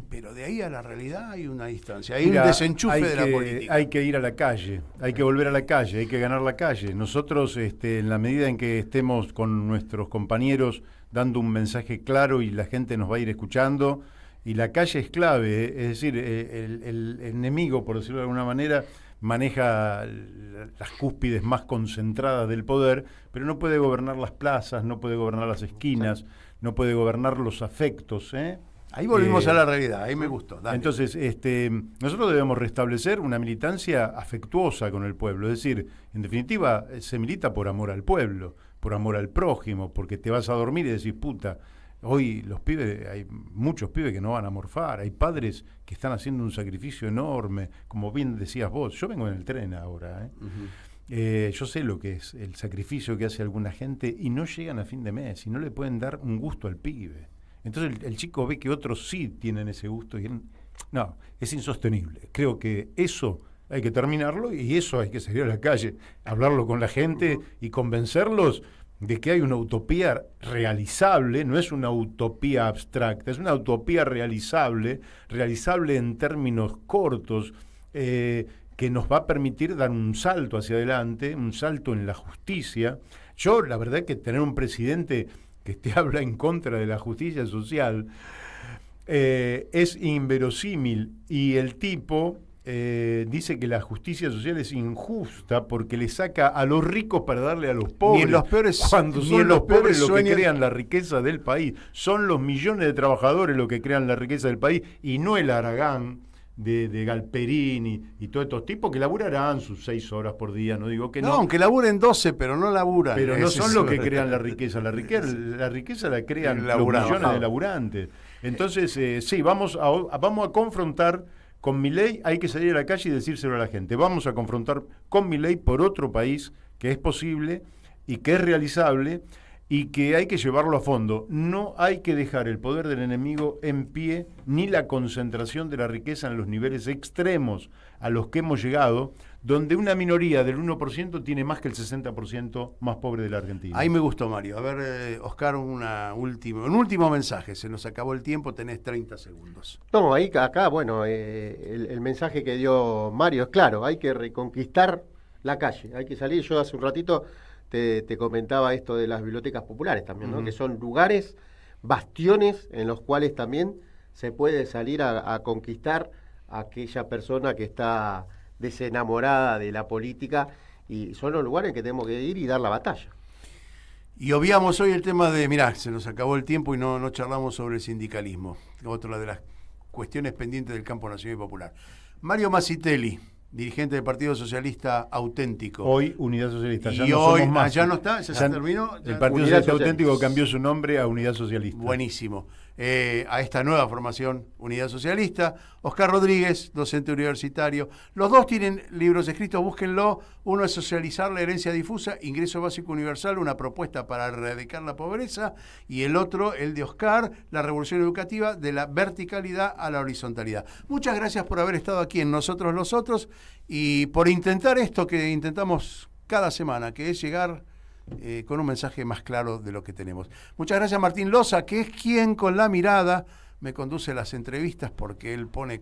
pero de ahí a la realidad hay una distancia, hay un desenchufe de la política. Hay que ir a la calle, hay que volver a la calle, hay que ganar la calle. Nosotros, en la medida en que estemos con nuestros compañeros dando un mensaje claro y la gente nos va a ir escuchando, y la calle es clave, es decir, el enemigo, por decirlo de alguna manera, maneja las cúspides más concentradas del poder, pero no puede gobernar las plazas, no puede gobernar las esquinas, no puede gobernar los afectos. Ahí volvimos a la realidad, ahí me gustó. Dale. Entonces, nosotros debemos restablecer una militancia afectuosa con el pueblo, es decir, en definitiva, se milita por amor al pueblo, por amor al prójimo, porque te vas a dormir y decís, puta, hoy los pibes, hay muchos pibes que no van a morfar, hay padres que están haciendo un sacrificio enorme, como bien decías vos, yo vengo en el tren ahora, yo sé lo que es el sacrificio que hace alguna gente y no llegan a fin de mes y no le pueden dar un gusto al pibe. Entonces el chico ve que otros sí tienen ese gusto y no, es insostenible. Creo que eso hay que terminarlo y eso hay que salir a la calle, hablarlo con la gente y convencerlos de que hay una utopía realizable, no es una utopía abstracta, es una utopía realizable en términos cortos, que nos va a permitir dar un salto hacia adelante, un salto en la justicia. Yo, la verdad, que tener un presidente que habla en contra de la justicia social es inverosímil, y el tipo dice que la justicia social es injusta porque le saca a los ricos para darle a los pobres. Ni en los peores, cuando son los pobres los que crean la riqueza del país. Son los millones de trabajadores los que crean la riqueza del país, y no el Aragán de Galperini y todos estos tipos que laburarán sus 6 horas por día, no digo que no. No, aunque laburen 12, pero no laburan. Pero no son los que crean la riqueza. La riqueza la crean los millones de laburantes. Entonces, sí, vamos a confrontar con Milei. Hay que salir a la calle y decírselo a la gente. Vamos a confrontar con Milei por otro país que es posible y que es realizable, y que hay que llevarlo a fondo. No hay que dejar el poder del enemigo en pie, ni la concentración de la riqueza en los niveles extremos a los que hemos llegado, donde una minoría del 1% tiene más que el 60% más pobre de la Argentina. Ahí me gustó, Mario. A ver, Oscar, un último mensaje. Se nos acabó el tiempo, tenés 30 segundos. No, acá, bueno, el mensaje que dio Mario es claro, hay que reconquistar la calle, hay que salir. Yo hace un ratito te comentaba esto de las bibliotecas populares también, ¿no? Que son lugares, bastiones en los cuales también se puede salir a conquistar a aquella persona que está desenamorada de la política, y son los lugares que tenemos que ir y dar la batalla. Y obviamos hoy el tema de, mirá, se nos acabó el tiempo y no charlamos sobre el sindicalismo, otra de las cuestiones pendientes del campo nacional y popular. Mario Masitelli, dirigente del Partido Socialista Auténtico. Hoy Unidad Socialista. Ya no somos más. Ya no está, ya se terminó. El Partido Socialista Auténtico cambió su nombre a Unidad Socialista. Buenísimo. A esta nueva formación, Unidad Socialista. Oscar Rodríguez, docente universitario. Los dos tienen libros escritos, búsquenlo. Uno es Socializar la herencia difusa, Ingreso Básico Universal, una propuesta para erradicar la pobreza. Y el otro, el de Oscar, La Revolución Educativa, de la verticalidad a la horizontalidad. Muchas gracias por haber estado aquí en Nosotros los Otros y por intentar esto que intentamos cada semana, que es llegar con un mensaje más claro de lo que tenemos. Muchas gracias, Martín Loza, que es quien con la mirada me conduce las entrevistas, porque él pone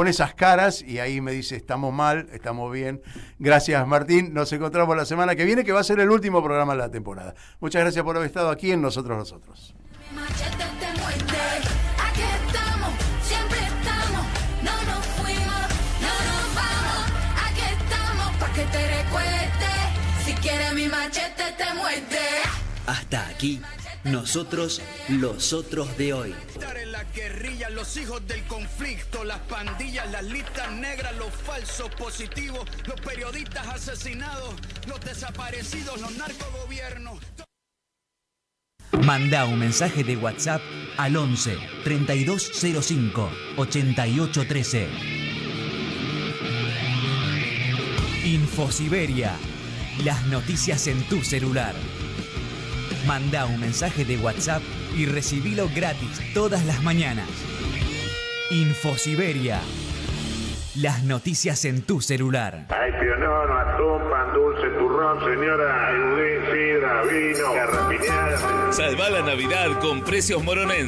esas caras y ahí me dice estamos mal, estamos bien. Gracias, Martín. Nos encontramos la semana que viene, que va a ser el último programa de la temporada. Muchas gracias por haber estado aquí en Nosotros los Otros. Hasta aquí, Nosotros los Otros de hoy. En la guerrilla, los hijos del conflicto, las pandillas, las listas negras, los falsos positivos, los periodistas asesinados, los desaparecidos, los narcogobiernos. Manda un mensaje de WhatsApp al 11 3205 8813. Infosiberia, las noticias en tu celular. Manda un mensaje de WhatsApp y recibilo gratis todas las mañanas. Infosiberia, las noticias en tu celular. Hay pionono, atún, pan dulce, turrón, señora, udín, sidra, vino, garrapiñada. Salva la Navidad con precios moronenses.